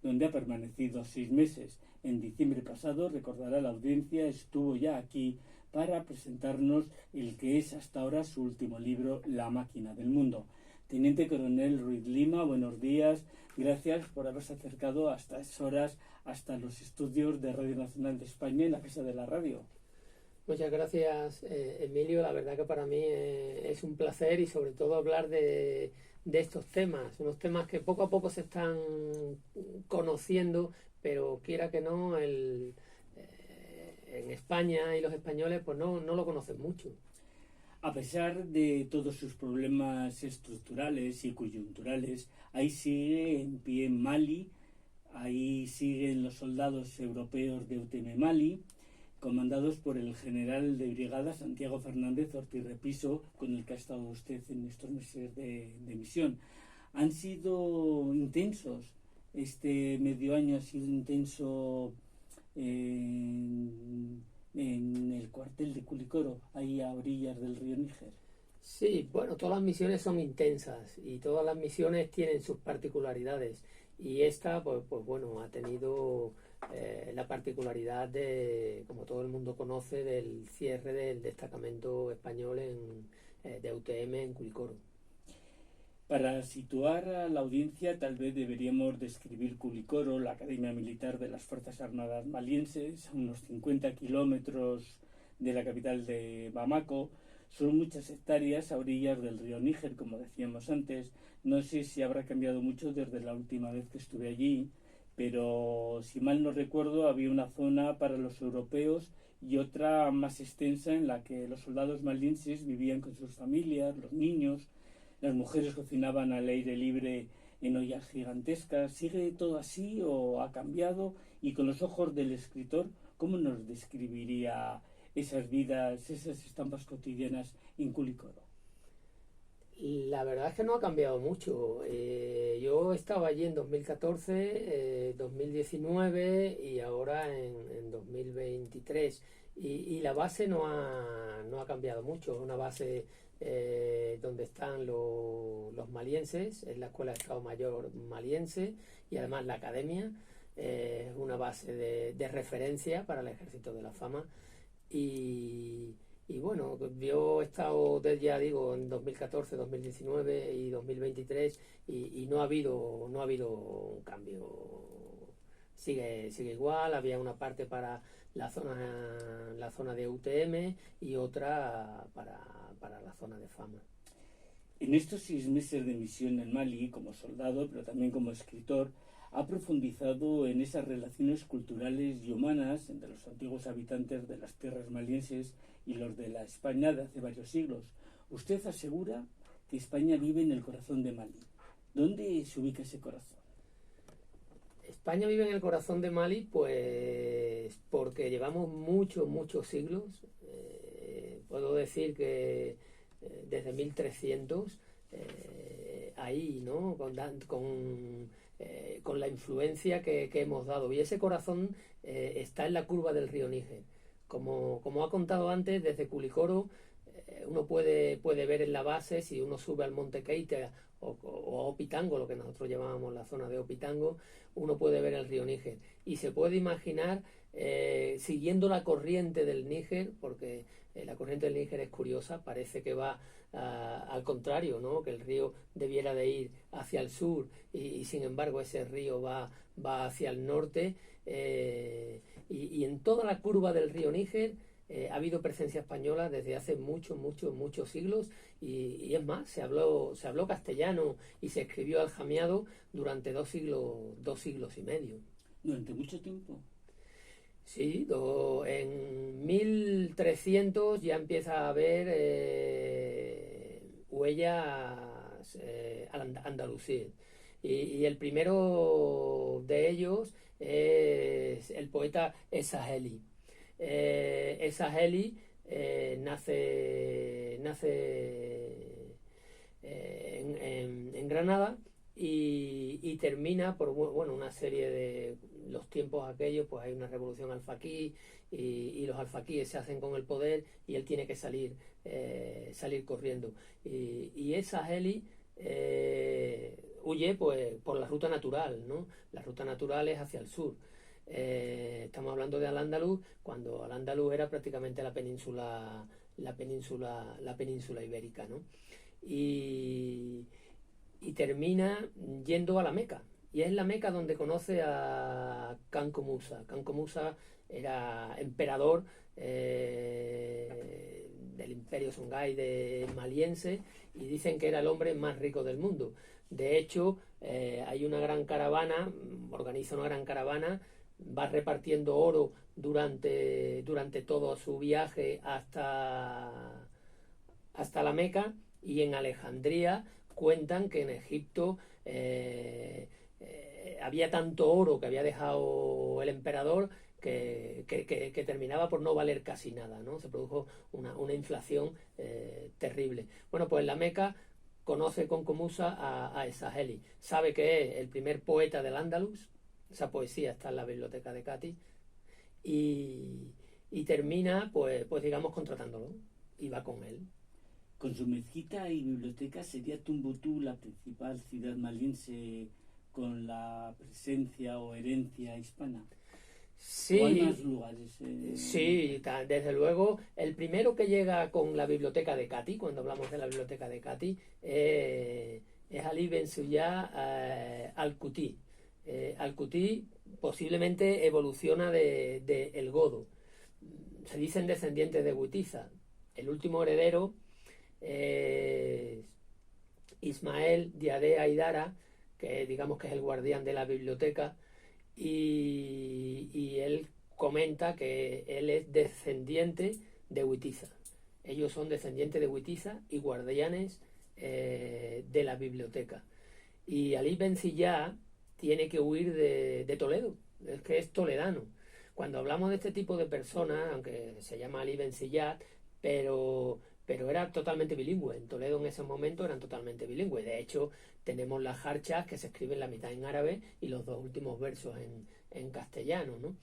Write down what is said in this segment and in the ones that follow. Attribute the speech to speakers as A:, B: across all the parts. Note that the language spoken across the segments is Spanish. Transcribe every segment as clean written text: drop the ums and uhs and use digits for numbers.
A: donde ha permanecido 6 meses. En diciembre pasado, recordará la audiencia, estuvo ya aquí para presentarnos el que es hasta ahora su último libro, La máquina del mundo. Teniente Coronel Ruiz Lima, buenos días. Gracias por haberse acercado hasta esas horas, hasta los estudios de Radio Nacional de España en la Casa de la Radio.
B: Muchas gracias, Emilio. La verdad que para mí es un placer y sobre todo hablar de estos temas, unos temas que poco a poco se están conociendo, pero quiera que no, en España y los españoles pues no lo conocen mucho.
A: A pesar de todos sus problemas estructurales y coyunturales, ahí sigue en pie Mali, ahí siguen los soldados europeos de UTM Mali, comandados por el general de brigada Santiago Fernández Ortiz Repiso, con el que ha estado usted en estos meses de misión. Han sido intensos, este medio año ha sido intenso en el cuartel de Culicoro, ahí a orillas del río Níger.
B: Sí, bueno, todas las misiones son intensas y todas las misiones tienen sus particularidades y esta, pues bueno, ha tenido la particularidad de, como todo el mundo conoce, del cierre del destacamento español de UTM en Culicoro.
A: Para situar a la audiencia, tal vez deberíamos describir Culicoro, la Academia Militar de las Fuerzas Armadas malienses, a unos 50 kilómetros de la capital de Bamako. Son muchas hectáreas a orillas del río Níger, como decíamos antes. No sé si habrá cambiado mucho desde la última vez que estuve allí, pero si mal no recuerdo había una zona para los europeos y otra más extensa en la que los soldados malienses vivían con sus familias, los niños, las mujeres cocinaban al aire libre en ollas gigantescas. ¿Sigue todo así o ha cambiado? Y con los ojos del escritor, ¿cómo nos describiría esas vidas, esas estampas cotidianas en Culicoro?
B: La verdad es que no ha cambiado mucho. Yo estaba allí en 2014, 2019 y ahora en 2023. Y la base no ha cambiado mucho. Es una base donde están los malienses, es la Escuela de Estado Mayor maliense y además la academia. Es una base de referencia para el Ejército de la Fama. Y bueno, yo he estado, ya digo, en 2014, 2019 y 2023 y no ha habido un cambio. Sigue igual. Había una parte para la zona de UTM y otra para la zona de Fama.
A: En estos 6 meses de misión en Mali, como soldado, pero también como escritor, ha profundizado en esas relaciones culturales y humanas entre los antiguos habitantes de las tierras malienses y los de la España de hace varios siglos. Usted asegura que España vive en el corazón de Mali. ¿Dónde se ubica ese corazón?
B: España vive en el corazón de Mali, pues porque llevamos muchos siglos. Puedo decir que desde 1300 ahí, ¿no? Con la influencia que hemos dado. Y ese corazón está en la curva del río Níger. Como ha contado antes, desde Culicoro uno puede ver en la base, si uno sube al Monte Keita o a Opitango, lo que nosotros llamábamos la zona de Opitango, uno puede ver el río Níger. Y se puede imaginar, siguiendo la corriente del Níger, porque la corriente del Níger es curiosa, parece que va al contrario, ¿no? Que el río debiera de ir hacia el sur y sin embargo ese río va hacia el norte, y en toda la curva del río Níger ha habido presencia española desde hace muchos siglos y es más, se habló castellano y se escribió aljamiado durante 2 siglos y medio.
A: ¿Durante mucho tiempo?
B: Sí, en 1300 ya empieza a haber huellas andalusíes. Y el primero de ellos es el poeta Esaheli. Esaheli nace en Granada y termina por una serie de los tiempos aquellos, pues hay una revolución alfaquí y los alfaquíes se hacen con el poder y él tiene que salir corriendo. Y Esaheli huye pues por la ruta natural, ¿no? La ruta natural es hacia el sur. Estamos hablando de Al-Ándalus, cuando Al-Ándalus era prácticamente la península ibérica, ¿no? Y, y termina yendo a la Meca. Y es la Meca donde conoce a Kanko Musa. Kanko Musa era emperador del imperio Songhai de Maliense, y dicen que era el hombre más rico del mundo. De hecho, hay una gran caravana, organiza una gran caravana, va repartiendo oro durante todo su viaje hasta la Meca, y en Alejandría cuentan que en Egipto había tanto oro que había dejado el emperador que terminaba por no valer casi nada, ¿no? Se produjo una inflación terrible. Bueno, pues en la Meca conoce con Comusa a Esageli, sabe que es el primer poeta del Andalus, esa poesía está en la biblioteca de Cádiz, y termina, pues digamos, contratándolo, y va con él.
A: Con su mezquita y biblioteca, ¿sería Tombuctú la principal ciudad maliense con la presencia o herencia hispana?
B: Sí,
A: ¿O hay más lugares?
B: Sí, desde luego. El primero que llega con la biblioteca de Cati, cuando hablamos de la biblioteca de Cati, es Ali Ben Suya Al-Quti. Al-Quti posiblemente evoluciona de El Godo. Se dicen descendientes de Witiza. El último heredero es Ismael Diadé Aidara, que digamos que es el guardián de la biblioteca, y él comenta que él es descendiente de Witiza. Ellos son descendientes de Witiza y guardianes de la biblioteca. Y Ali Ben Ziyad tiene que huir de Toledo, es que es toledano. Cuando hablamos de este tipo de personas, aunque se llama Ali Ben Ziyad, pero era totalmente bilingüe. En Toledo en ese momento eran totalmente bilingües. De hecho, tenemos las jarchas que se escriben la mitad en árabe y los dos últimos versos en castellano, ¿no?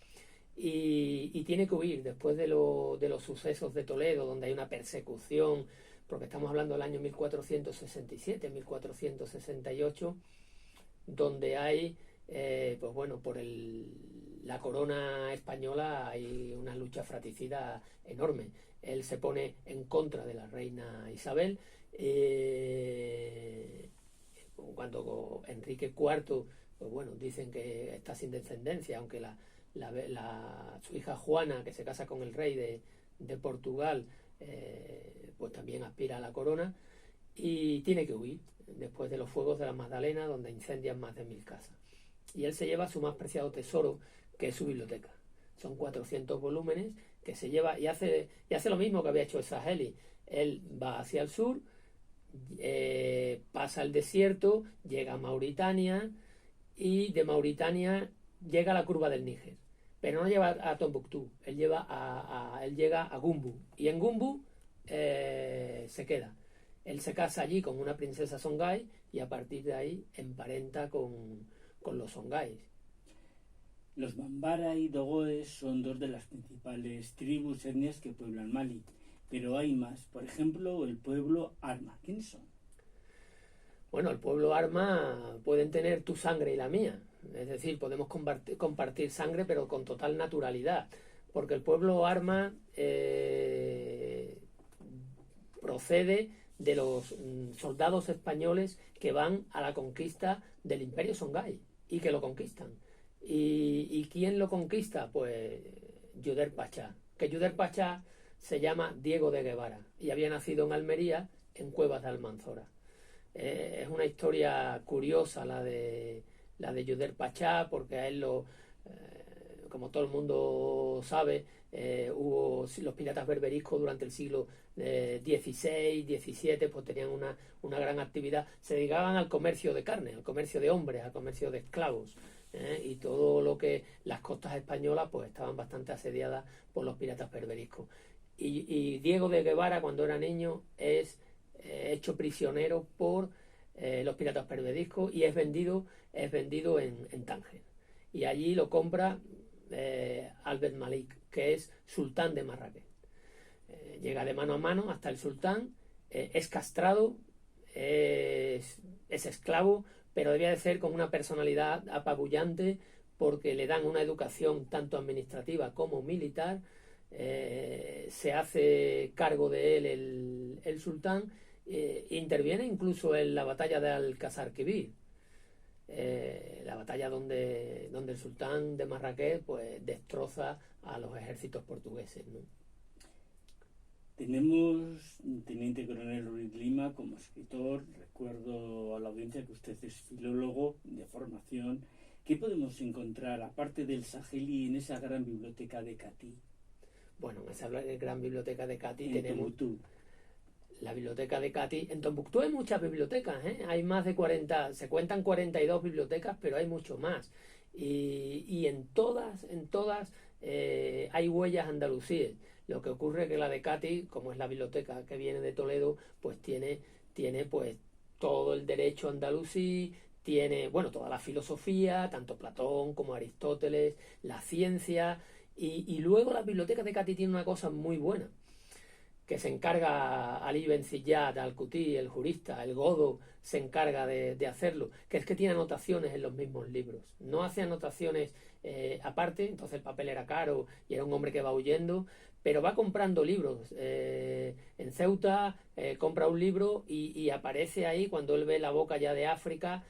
B: Y tiene que huir después de los sucesos de Toledo, donde hay una persecución, porque estamos hablando del año 1467, 1468, donde hay, pues bueno, por la corona española hay una lucha fratricida enorme. Él se pone en contra de la reina Isabel, cuando Enrique IV, pues bueno, dicen que está sin descendencia, aunque su hija Juana, que se casa con el rey de Portugal, pues también aspira a la corona, y tiene que huir después de los fuegos de la Magdalena, donde incendian más de 1000 casas. Y él se lleva su más preciado tesoro, que es su biblioteca. Son 400 volúmenes que se lleva, y hace lo mismo que había hecho Esageli. Él va hacia el sur, pasa el desierto, llega a Mauritania, y de Mauritania llega a la curva del Níger. Pero no lleva a Tombuctú, él llega a Gumbu. Y en Gumbu se queda. Él se casa allí con una princesa Songhai, y a partir de ahí emparenta con los Songhais.
A: Los Bambara y Dogoes son dos de las principales tribus etnias que pueblan Mali, pero hay más. Por ejemplo, el pueblo Arma. ¿Quiénes son?
B: Bueno, el pueblo Arma pueden tener tu sangre y la mía. Es decir, podemos compartir sangre, pero con total naturalidad. Porque el pueblo Arma procede de los soldados españoles que van a la conquista del Imperio Songhai y que lo conquistan. ¿Y quién lo conquista? Pues Yuder Pachá. Que Yuder Pachá se llama Diego de Guevara y había nacido en Almería, en Cuevas de Almanzora. Es una historia curiosa la de Yuder Pachá, porque a él como todo el mundo sabe, hubo los piratas berberiscos durante el siglo XVI, XVII, pues tenían una gran actividad. Se dedicaban al comercio de carne, al comercio de hombres, al comercio de esclavos. Y todo lo que las costas españolas pues estaban bastante asediadas por los piratas berberiscos. Y Diego de Guevara, cuando era niño, es hecho prisionero por los piratas berberiscos y es vendido en Tánger. Y allí lo compra Albert Malik, que es sultán de Marrakech. Llega de mano a mano hasta el sultán, es castrado, es esclavo, pero debía de ser con una personalidad apabullante porque le dan una educación tanto administrativa como militar. Se hace cargo de él el sultán, interviene incluso en la batalla de Alcázar-Quibir, la batalla donde el sultán de Marrakech pues destroza a los ejércitos portugueses, ¿no?
A: Tenemos Teniente Coronel Ruiz Lima como escritor. Recuerdo a la audiencia que usted es filólogo de formación. ¿Qué podemos encontrar, aparte del Saheli, en esa gran biblioteca de Catí?
B: Bueno, en esa gran biblioteca de Catí
A: En
B: tenemos
A: Tombuctú.
B: la biblioteca de Catí. En Tombuctú hay muchas bibliotecas, ¿eh? Hay más de 40, se cuentan 42 bibliotecas, pero hay mucho más. Y en todas hay huellas andalusíes. Lo que ocurre es que la de Catí, como es la biblioteca que viene de Toledo, pues tiene pues todo el derecho andalusí, tiene, bueno, toda la filosofía, tanto Platón como Aristóteles, la ciencia, y luego la biblioteca de Catí tiene una cosa muy buena, que se encarga Ali Ben Ziyad, Al-Qutí, el jurista, el godo, se encarga de hacerlo, que es que tiene anotaciones en los mismos libros. No hace anotaciones aparte, entonces el papel era caro y era un hombre que va huyendo, pero va comprando libros. En Ceuta compra un libro y aparece ahí, cuando él ve la boca ya de África,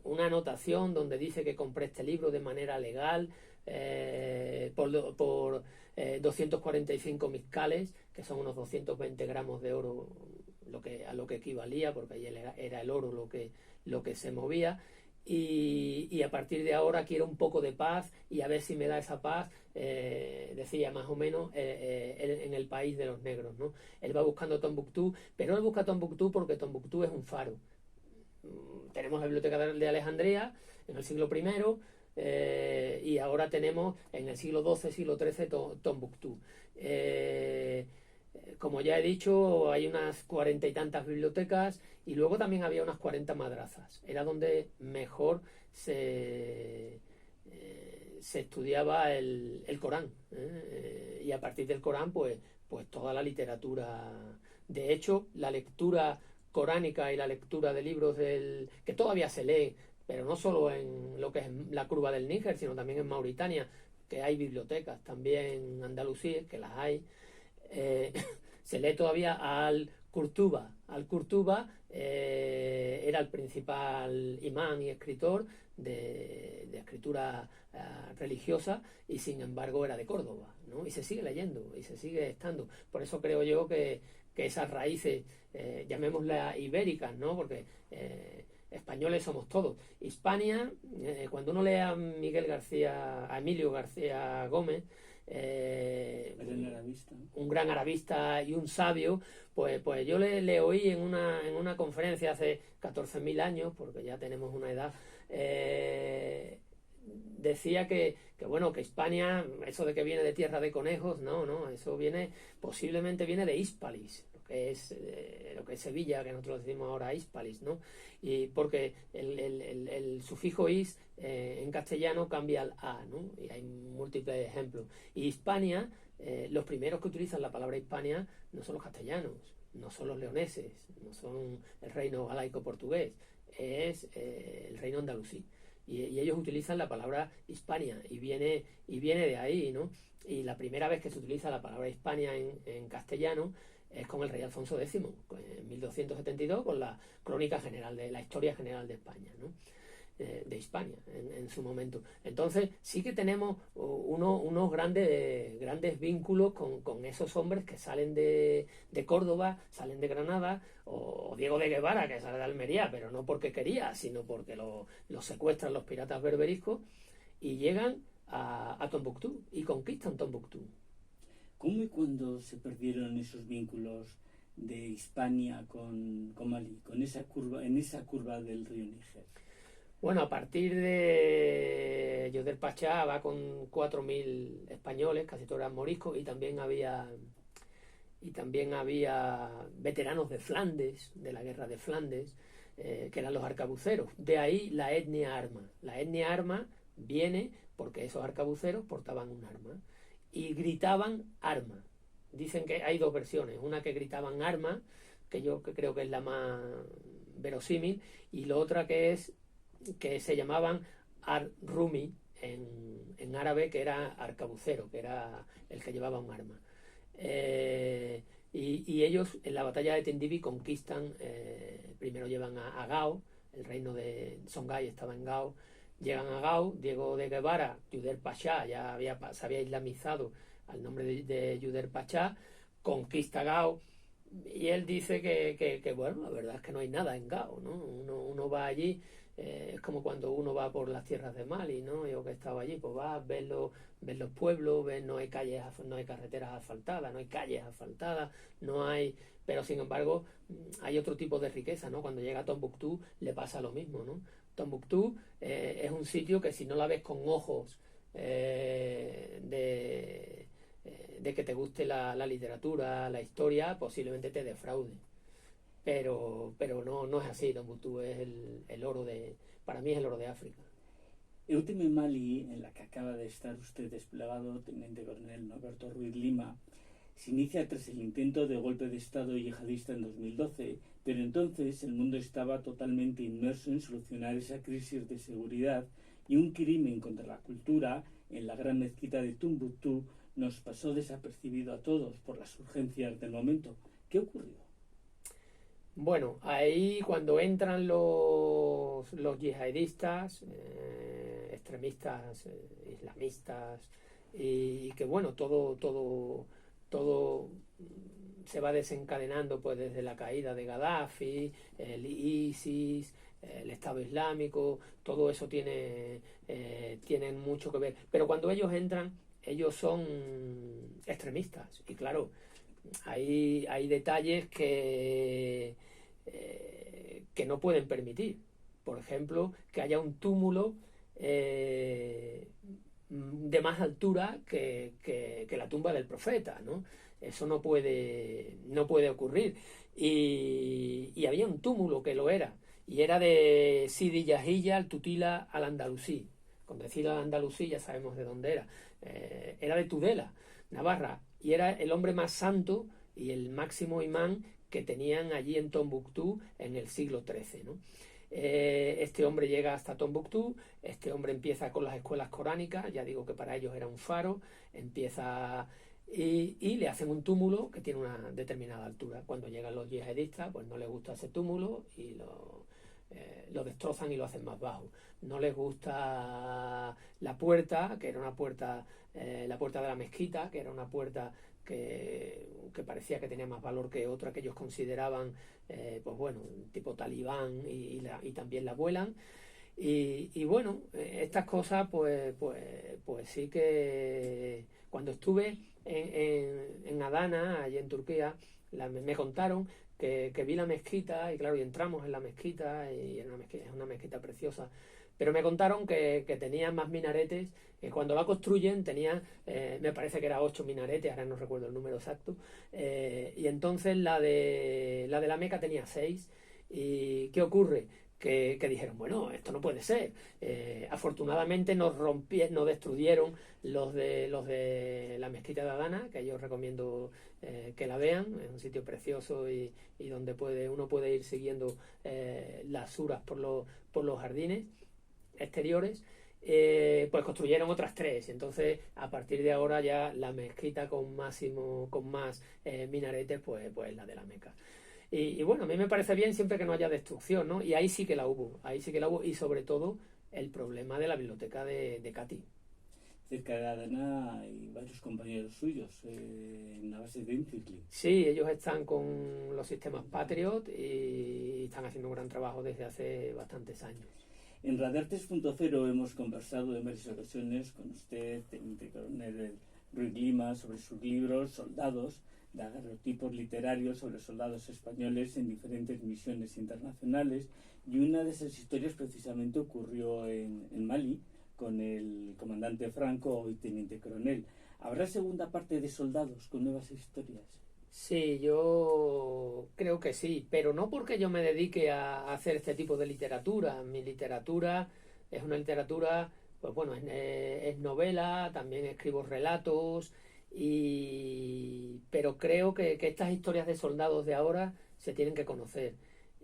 B: una anotación donde dice que compré este libro de manera legal por 245 miscales, que son unos 220 gramos de oro, a lo que equivalía, porque ahí era el oro lo que se movía. Y a partir de ahora quiero un poco de paz y a ver si me da esa paz, decía más o menos, en el país de los negros, ¿no? Él va buscando Tombuctú, pero él busca Tombuctú porque Tombuctú es un faro. Tenemos la biblioteca de Alejandría en el siglo I, y ahora tenemos en el siglo XII, siglo XIII Tombuctú. Como ya he dicho, hay unas 40 y tantas bibliotecas y luego también había unas 40 madrazas. Era donde mejor se estudiaba el Corán, y a partir del Corán pues toda la literatura. De hecho, la lectura coránica y la lectura de libros que todavía se lee, pero no solo en lo que es la curva del Níger, sino también en Mauritania, que hay bibliotecas, también en Andalucía, que las hay. Se lee todavía a Al-Qurtuba. Al-Qurtuba era el principal imán y escritor de escritura religiosa, y sin embargo era de Córdoba, ¿no? Y se sigue leyendo y se sigue estando. Por eso creo yo que esas raíces, llamémoslas ibéricas, ¿no? Porque españoles somos todos. Hispania, cuando uno lee a Emilio García Gómez, un gran arabista y un sabio, pues yo le oí en una conferencia hace 14.000 años, porque ya tenemos una edad, decía que bueno, que Hispania, eso de que viene de tierra de conejos, no, eso posiblemente viene de Hispalis, lo que es Sevilla, que nosotros decimos ahora Hispalis, ¿no? Y porque el sufijo is en castellano cambia al a, ¿no? Y hay múltiples ejemplos. Y Hispania, los primeros que utilizan la palabra Hispania no son los castellanos, no son los leoneses, no son el reino galaico portugués, es el reino andalusí. Y ellos utilizan la palabra Hispania y viene de ahí, ¿no? Y la primera vez que se utiliza la palabra Hispania en castellano es con el rey Alfonso X, en 1272, con la crónica general la historia general de España, ¿no? De Hispania en su momento. Entonces sí que tenemos unos grandes vínculos con esos hombres que salen de Córdoba, salen de Granada, o Diego de Guevara, que sale de Almería, pero no porque quería, sino porque lo secuestran los piratas berberiscos y llegan a Tombuctú y conquistan Tombuctú.
A: ¿Cómo y cuándo se perdieron esos vínculos de Hispania con Malí, en esa curva del río Níger?
B: Bueno, a partir de Yoder Pachá va con 4.000 españoles, casi todos eran moriscos, y también había veteranos de Flandes, de la guerra de Flandes, que eran los arcabuceros. De ahí la etnia arma. La etnia arma viene porque esos arcabuceros portaban un arma y gritaban arma. Dicen que hay dos versiones, una que gritaban arma, que creo que es la más verosímil, y la otra que se llamaban ar-rumi en árabe, que era arcabucero, que era el que llevaba un arma. Y ellos en la batalla de Tindibi conquistan, primero llevan a Gao, el reino de Songhai estaba en Gao, llegan a Gao, Diego de Guevara, Yuder Pachá, se había islamizado al nombre de Yuder Pachá, conquista Gao, y él dice bueno, la verdad es que no hay nada en Gao, ¿no? Uno va allí, es como cuando uno va por las tierras de Mali, ¿no? Yo que he estado allí, pues vas, ves los pueblos, ves, no hay calles, no hay carreteras asfaltadas, no hay calles asfaltadas, no hay, pero sin embargo hay otro tipo de riqueza, ¿no? Cuando llega a Tombuctú le pasa lo mismo, ¿no? Tombuctú es un sitio que si no la ves con ojos de que te guste la literatura, la historia, posiblemente te defraude. Pero no es así. Tombuctú es el oro para mí es el oro de África.
A: Eutime Mali, en la que acaba de estar usted desplegado, teniente coronel Norberto Ruiz Lima, se inicia tras el intento de golpe de Estado yihadista en 2012, pero entonces el mundo estaba totalmente inmerso en solucionar esa crisis de seguridad, y un crimen contra la cultura en la gran mezquita de Tombuctú nos pasó desapercibido a todos por las urgencias del momento. ¿Qué ocurrió?
B: Bueno, ahí cuando entran los yihadistas, extremistas, islamistas, y que bueno, todo se va desencadenando pues desde la caída de Gaddafi, el ISIS, el Estado Islámico, todo eso tienen mucho que ver. Pero cuando ellos entran, ellos son extremistas, y claro, hay detalles que no pueden permitir. Por ejemplo, que haya un túmulo de más altura que la tumba del profeta, ¿no? Eso no puede ocurrir. Y había un túmulo que lo era, y era de Sidi Yahya al-Tutila al-Andalusí. Con decir al-Andalusí ya sabemos de dónde era. Era de Tudela, Navarra, y era el hombre más santo y el máximo imán que tenían allí en Tombuctú en el siglo XIII, ¿no? Este hombre llega hasta Tombuctú, este hombre empieza con las escuelas coránicas, ya digo que para ellos era un faro, empieza y le hacen un túmulo que tiene una determinada altura. Cuando llegan los yihadistas, pues no les gusta ese túmulo y lo destrozan y lo hacen más bajo. No les gusta la puerta, que era una puerta, la puerta de la mezquita, que era una puerta que parecía que tenía más valor que otra que ellos consideraban, pues bueno, tipo talibán, y también la vuelan. Y bueno, estas cosas pues sí que cuando estuve en Adana, allí en Turquía, me contaron que vi la mezquita, y claro, y entramos en la mezquita, y es una mezquita preciosa, pero me contaron que tenía más minaretes, que cuando la construyen tenía, me parece que era 8 minaretes, ahora no recuerdo el número exacto, y entonces la de la Meca tenía 6. ¿Y qué ocurre? Que dijeron, bueno, esto no puede ser. Afortunadamente nos destruyeron los de la mezquita de Adana, que yo recomiendo que la vean. Es un sitio precioso y donde uno puede ir siguiendo las suras por los jardines exteriores. Pues construyeron otras 3, y entonces a partir de ahora ya la mezquita con más minaretes pues la de la Meca. Y bueno, a mí me parece bien siempre que no haya destrucción, ¿no? Y ahí sí que la hubo, y sobre todo el problema de la biblioteca de Cati.
A: Cerca de Adana hay varios compañeros suyos en la base de Incirli.
B: Sí, ellos están con los sistemas Patriot y están haciendo un gran trabajo desde hace bastantes años.
A: En Radar 3.0 hemos conversado en varias ocasiones con usted, teniente coronel Ruiz Lima, sobre sus libros Soldados, daguerrotipos literarios sobre soldados españoles en diferentes misiones internacionales, y una de esas historias precisamente ocurrió en Mali con el comandante Franco, hoy teniente coronel. ¿Habrá segunda parte de Soldados con nuevas historias?
B: Sí, yo creo que sí, pero no porque yo me dedique a hacer este tipo de literatura. Mi literatura es una literatura, pues bueno, es novela, también escribo relatos, pero creo que estas historias de soldados de ahora que conocer.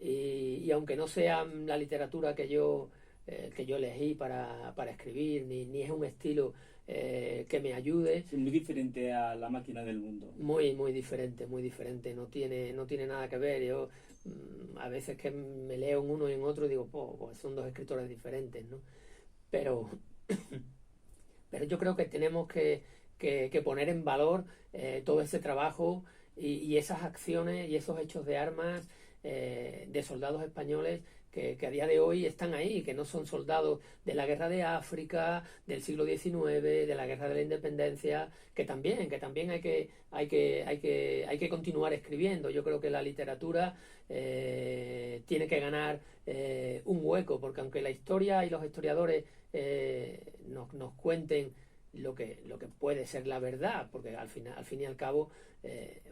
B: Y aunque no sea la literatura que yo elegí para escribir, ni es un estilo que me ayude.
A: Es muy diferente a La máquina del mundo.
B: Muy, muy diferente, no tiene nada que ver. Yo a veces que me leo en uno y en otro digo, pues son dos escritores diferentes, ¿no? Pero, pero yo creo que tenemos que poner en valor todo ese trabajo y esas acciones y esos hechos de armas de soldados españoles que a día de hoy están ahí, que no son soldados de la guerra de África, del siglo XIX, de la guerra de la independencia, que también hay que continuar escribiendo. Yo creo que la literatura tiene que ganar un hueco, porque aunque la historia y los historiadores nos cuenten lo que puede ser la verdad, porque al fin y al cabo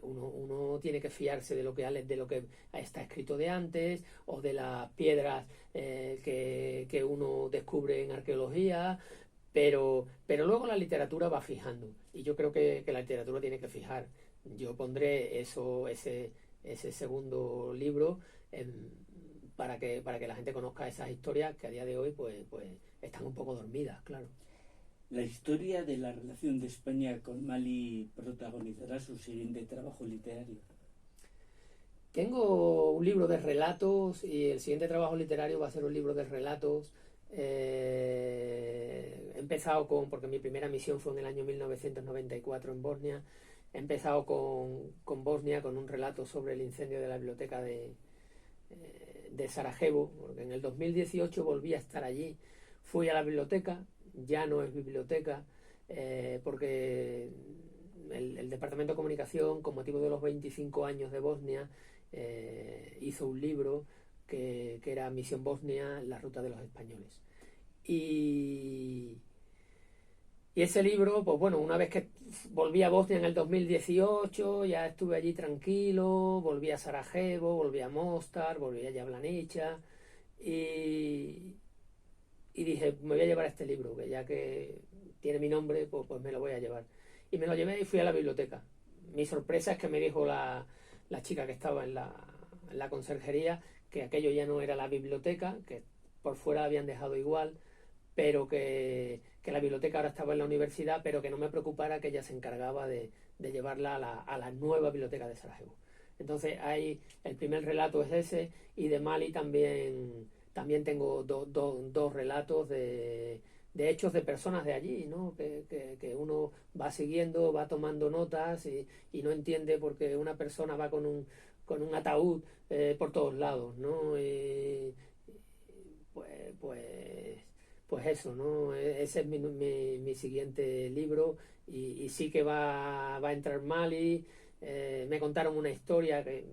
B: uno tiene que fiarse de lo que está escrito de antes o de las piedras que uno descubre en arqueología, pero luego la literatura va fijando y yo creo que la literatura tiene que fijar. Yo pondré ese segundo libro para que la gente conozca esas historias que a día de hoy pues están un poco dormidas, claro.
A: La historia de la relación de España con Mali protagonizará su siguiente trabajo literario.
B: Tengo un libro de relatos y el siguiente trabajo literario va a ser un libro de relatos. He empezado porque mi primera misión fue en el año 1994 en Bosnia. He empezado con Bosnia, con un relato sobre el incendio de la biblioteca de Sarajevo, porque en el 2018 volví a estar allí. Fui a la biblioteca. Ya no es biblioteca, porque el Departamento de Comunicación, con motivo de los 25 años de Bosnia, hizo un libro que era Misión Bosnia, la ruta de los españoles. Y ese libro, pues bueno, una vez que volví a Bosnia en el 2018, ya estuve allí tranquilo, volví a Sarajevo, volví a Mostar, volví a Jablanica y dije, me voy a llevar este libro, que ya que tiene mi nombre, pues me lo voy a llevar. Y me lo llevé y fui a la biblioteca. Mi sorpresa es que me dijo la chica que estaba en la conserjería que aquello ya no era la biblioteca, que por fuera habían dejado igual, pero que la biblioteca ahora estaba en la universidad, pero que no me preocupara, que ella se encargaba de llevarla a la nueva biblioteca de Sarajevo. Entonces el primer relato es ese, y de Mali también tengo dos relatos de hechos de personas de allí, ¿no? Que uno va siguiendo, va tomando notas y no entiende por qué una persona va con un ataúd por todos lados, ¿no? Pues eso, ¿no? Ese es mi siguiente libro y sí que va a entrar Mali. Me contaron una historia que